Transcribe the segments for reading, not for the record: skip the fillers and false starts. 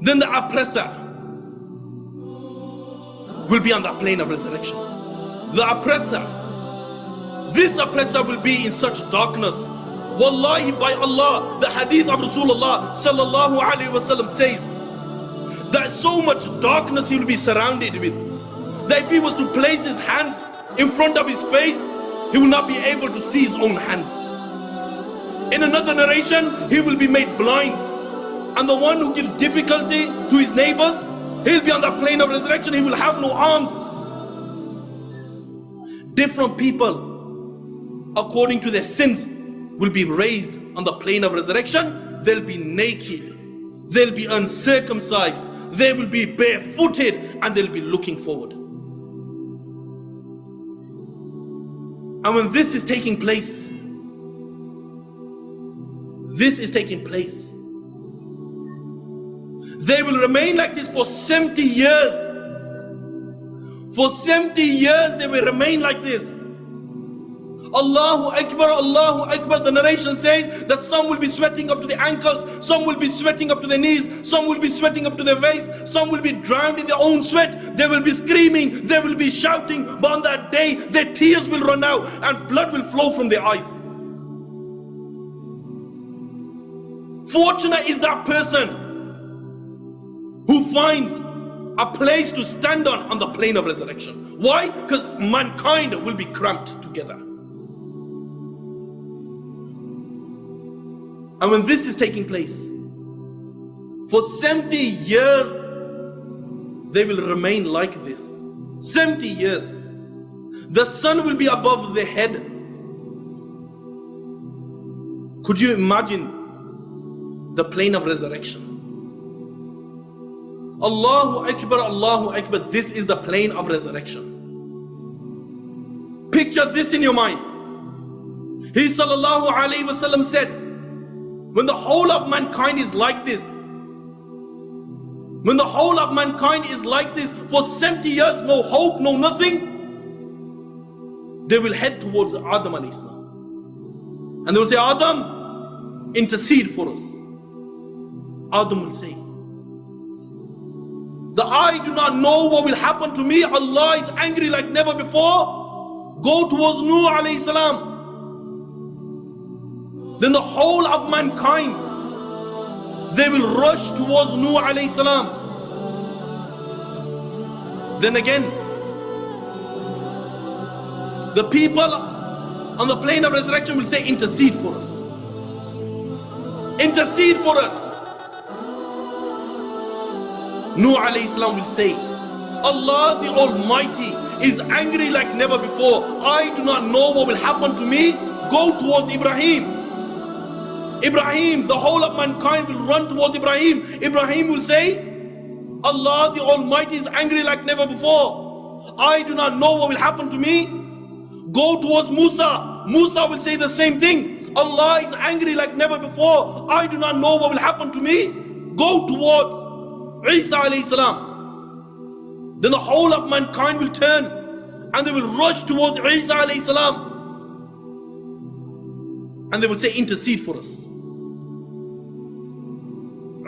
then the oppressor will be on that plane of resurrection. The oppressor, this oppressor will be in such darkness. Wallahi, by Allah, the hadith of Rasulullah sallallahu alaihi wasallam says that so much darkness he will be surrounded with, that if he was to place his hands in front of his face, he will not be able to see his own hands. In another narration, he will be made blind. And the one who gives difficulty to his neighbors, he'll be on the plane of resurrection, he will have no arms. Different people, according to their sins, will be raised on the plane of resurrection. They'll be naked, they'll be uncircumcised, they will be barefooted, and they'll be looking forward. And when this is taking place, they will remain like this for 70 years. For 70 years they will remain like this. Allahu Akbar, Allahu Akbar. The narration says that some will be sweating up to the ankles, some will be sweating up to their knees, some will be sweating up to their waist, some will be drowned in their own sweat. They will be screaming, they will be shouting, but on that day their tears will run out and blood will flow from their eyes. Fortunate is that person who finds a place to stand on the plane of resurrection. Why? Because mankind will be cramped together. And when this is taking place, for 70 years, they will remain like this. 70 years. The sun will be above their head. Could you imagine the plane of resurrection? Allahu Akbar, Allahu Akbar. This is the plane of resurrection. Picture this in your mind. He sallallahu alayhi wasallam said, when the whole of mankind is like this, when the whole of mankind is like this for 70 years, no hope, no nothing, they will head towards Adam alayhi salam. And they will say, Adam, intercede for us. Adam will say, that I do not know what will happen to me. Allah is angry like never before. Go towards Nuh alayhi salam. Then the whole of mankind, they will rush towards Nuh alayhi salam. Then again, the people on the plane of resurrection will say, intercede for us. Intercede for us. Nuh alayhi salam will say, Allah the Almighty is angry like never before. I do not know what will happen to me. Go towards Ibrahim. Ibrahim, the whole of mankind will run towards Ibrahim. Ibrahim will say, Allah the Almighty is angry like never before. I do not know what will happen to me. Go towards Musa. Musa will say the same thing. Allah is angry like never before. I do not know what will happen to me. Go towards Isa alayhi salam. Then the whole of mankind will turn and they will rush towards Isa alayhi salam. And they will say, intercede for us.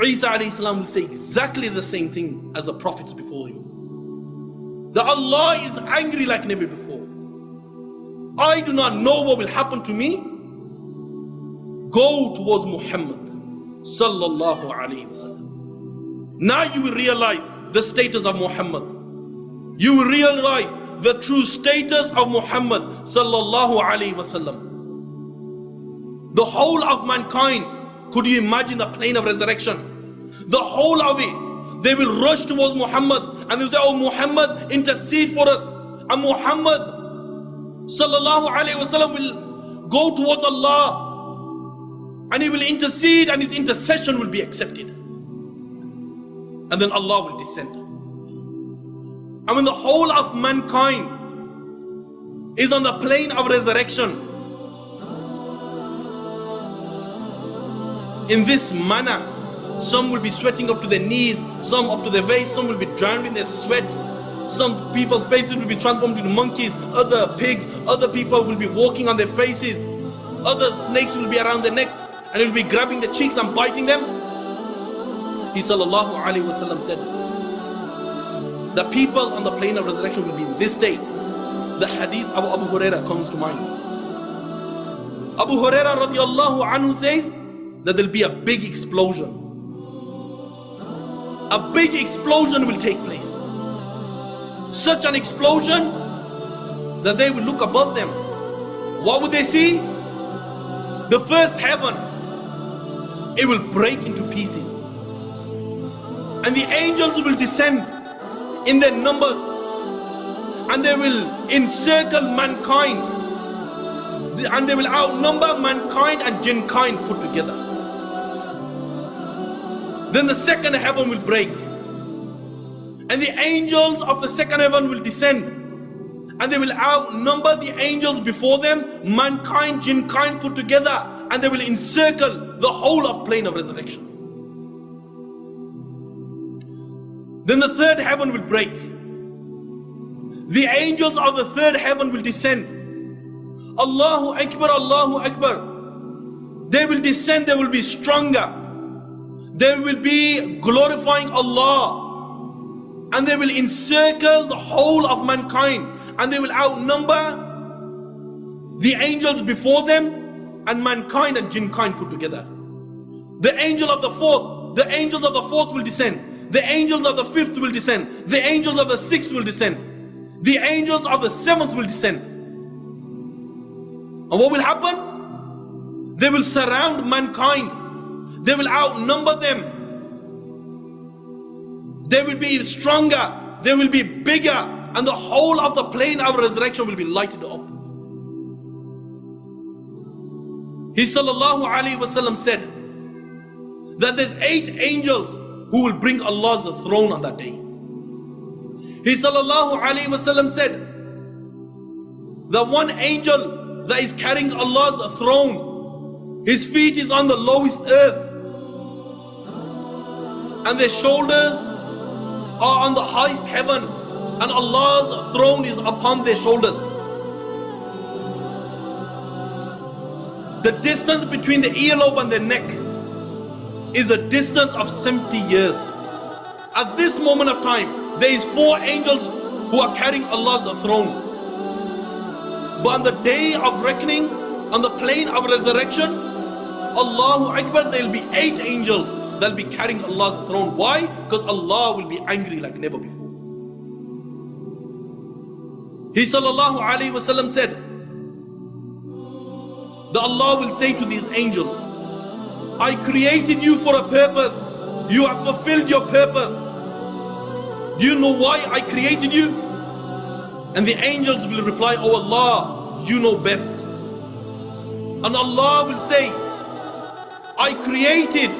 Isa alayhi salam will say exactly the same thing as the prophets before you. That Allah is angry like never before. I do not know what will happen to me. Go towards Muhammad sallallahu alayhi wasallam. Now you will realize the status of Muhammad. You will realize the true status of Muhammad sallallahu alayhi wasallam. The whole of mankind, could you imagine the plane of resurrection? The whole of it, they will rush towards Muhammad and they will say, oh Muhammad, intercede for us. And Muhammad sallallahu alayhi wasallam will go towards Allah and he will intercede and his intercession will be accepted. And then Allah will descend. And when the whole of mankind is on the plane of resurrection, in this manner, some will be sweating up to their knees, some up to their waist, some will be drowned in their sweat. Some people's faces will be transformed into monkeys, other pigs, other people will be walking on their faces, other snakes will be around their necks and will be grabbing the cheeks and biting them. He sallallahu alaihi wasallam said, the people on the plane of resurrection will be in this state. The hadith of Abu Huraira comes to mind. Abu Huraira radiallahu anhu says that there will be a big explosion. A big explosion will take place. Such an explosion that they will look above them. What would they see? The first heaven, it will break into pieces. And the angels will descend in their numbers, and they will encircle mankind, and they will outnumber mankind and jinnkind put together. Then the second heaven will break, and the angels of the second heaven will descend, and they will outnumber the angels before them, mankind, jinnkind put together, and they will encircle the whole of plane of resurrection. Then the third heaven will break. The angels of the third heaven will descend. Allahu Akbar, Allahu Akbar. They will descend, they will be stronger. They will be glorifying Allah. And they will encircle the whole of mankind. And they will outnumber the angels before them and mankind and jinnkind put together. The angels of the fourth will descend. The angels of the fifth will descend. The angels of the sixth will descend. The angels of the seventh will descend. And what will happen? They will surround mankind. They will outnumber them. They will be stronger. They will be bigger. And the whole of the plane of resurrection will be lighted up. He sallallahu alaihi wasallam said that there's 8 angels who will bring Allah's throne on that day. He sallallahu alaihi wasallam said that one angel that is carrying Allah's throne, his feet is on the lowest earth, and their shoulders are on the highest heaven, and Allah's throne is upon their shoulders. The distance between the earlobe and the neck is a distance of 70 years. At this moment of time, there is 4 angels who are carrying Allah's throne. But on the day of reckoning, on the plane of resurrection, Allahu Akbar, there will be 8 angels that will be carrying Allah's throne. Why? Because Allah will be angry like never before. He sallallahu alaihi wasallam said that Allah will say to these angels, I created you for a purpose. You have fulfilled your purpose. Do you know why I created you? And the angels will reply, Oh Allah, you know best. And Allah will say, I created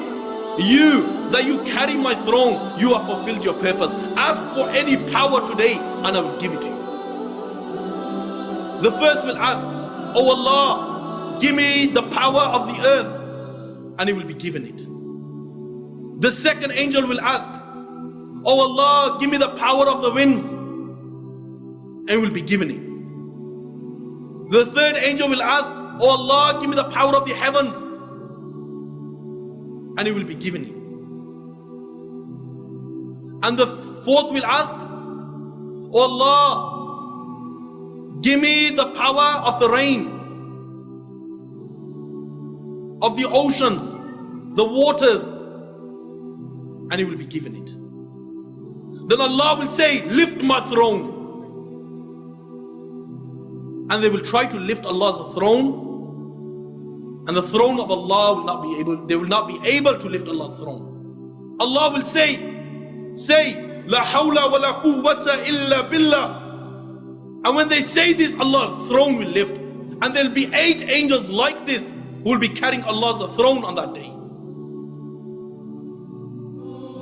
you that you carry my throne. You have fulfilled your purpose. Ask for any power today and I will give it to you. The first will ask, Oh Allah, give me the power of the earth. And he will be given it. The second angel will ask, Oh Allah, give me the power of the winds. And he will be given it. The third angel will ask, Oh Allah, give me the power of the heavens. And he will be given it. And the fourth will ask, Oh Allah, give me the power of the rain, of the oceans, the waters, and he will be given it. Then Allah will say, lift my throne. And they will try to lift Allah's throne, and the throne of Allah will not be able, they will not be able to lift Allah's throne. Allah will say, La hawla wa la quwwata illa billah. And when they say this, Allah's throne will lift. And there will be 8 angels like this who will be carrying Allah's throne on that day.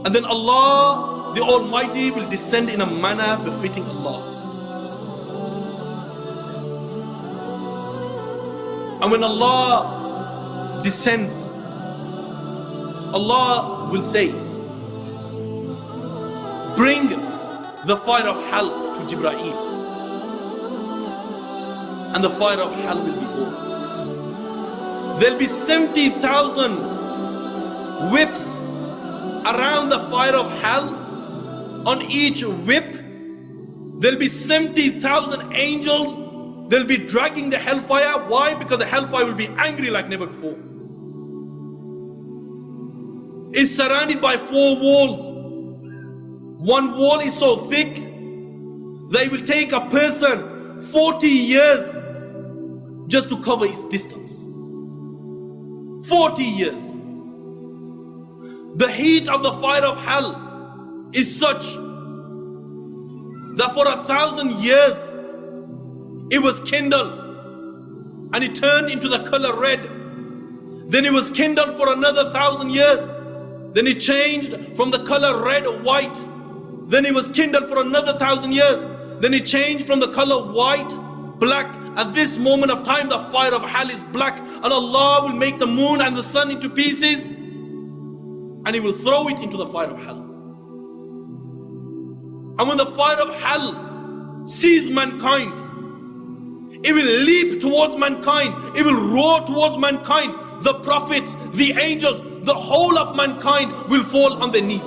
And then Allah, the Almighty, will descend in a manner befitting Allah. And when Allah descends, Allah will say, bring the fire of hell to Jibreel. And the fire of hell will be born. There will be 70,000 whips around the fire of hell, on each whip, there'll be 70,000 angels. They'll be dragging the hellfire. Why? Because the hellfire will be angry like never before. It's surrounded by 4 walls. One wall is so thick that it will take a person 40 years just to cover its distance. 40 years. The heat of the fire of hell is such that for 1,000 years it was kindled and it turned into the color red. Then it was kindled for another 1,000 years. Then it changed from the color red to white. Then it was kindled for another 1,000 years. Then it changed from the color white, black. At this moment of time, the fire of hell is black, and Allah will make the moon and the sun into pieces, and He will throw it into the fire of hell. And when the fire of hell sees mankind, it will leap towards mankind. It will roar towards mankind. The prophets, the angels, the whole of mankind will fall on their knees.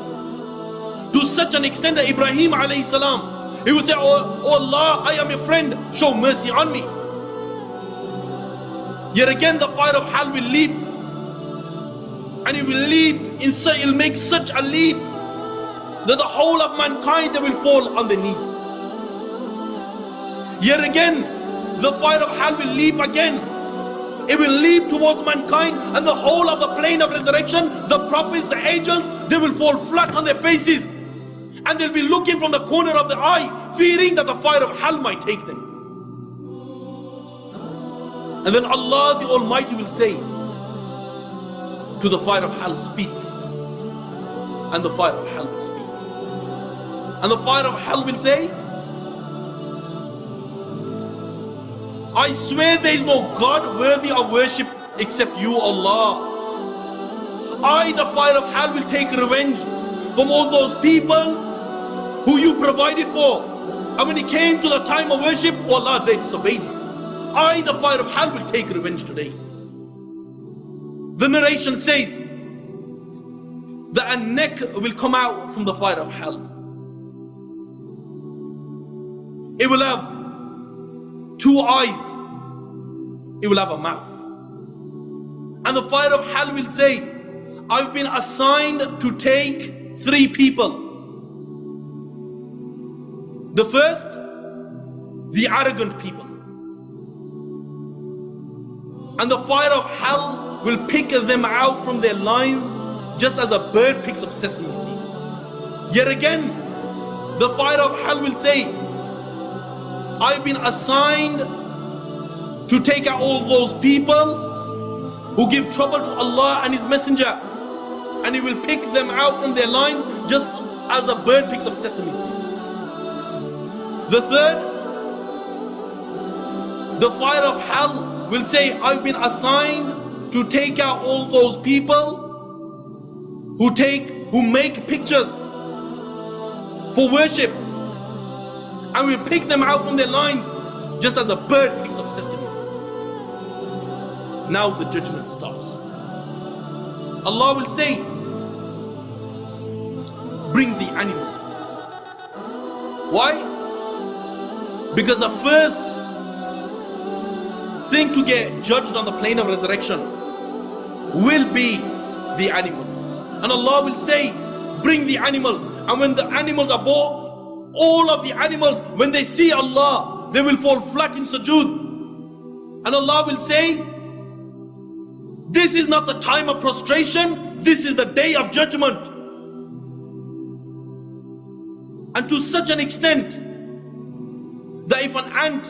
To such an extent that Ibrahim alayhi salam, he would say, oh Allah, I am your friend, show mercy on me. Yet again the fire of hell will leap. And it will leap, it will make such a leap that the whole of mankind, they will fall on their knees. Yet again, the fire of hell will leap again. It will leap towards mankind, and the whole of the plane of resurrection, the prophets, the angels, they will fall flat on their faces. And they'll be looking from the corner of the eye, fearing that the fire of hell might take them. And then Allah the Almighty will say to the fire of hell, speak. And the fire of hell will speak. And the fire of hell will say, I swear there is no God worthy of worship except you, Allah. I, the fire of hell, will take revenge from all those people who you provided for. And when it came to the time of worship, oh Allah, they disobeyed you. I, the fire of hell, will take revenge today. The narration says that a neck will come out from the fire of hell. It will have 2 eyes. It will have a mouth. And the fire of hell will say, I've been assigned to take 3 people. The first, the arrogant people. And the fire of hell will pick them out from their lines just as a bird picks up sesame seed. Yet again, the fire of hell will say, I've been assigned to take out all those people who give trouble to Allah and His Messenger, and He will pick them out from their lines just as a bird picks up sesame seed. The third, the fire of hell will say, I've been assigned to take out all those people who make pictures for worship, and will pick them out from their lines just as a bird picks up sesame seed. Now the judgment stops. Allah will say, bring the animals. Why? Because the first thing to get judged on the plane of resurrection will be the animals. And Allah will say, bring the animals. And when the animals are brought, all of the animals, when they see Allah, they will fall flat in sujood. And Allah will say, this is not the time of prostration, this is the day of judgment. And to such an extent that if an ant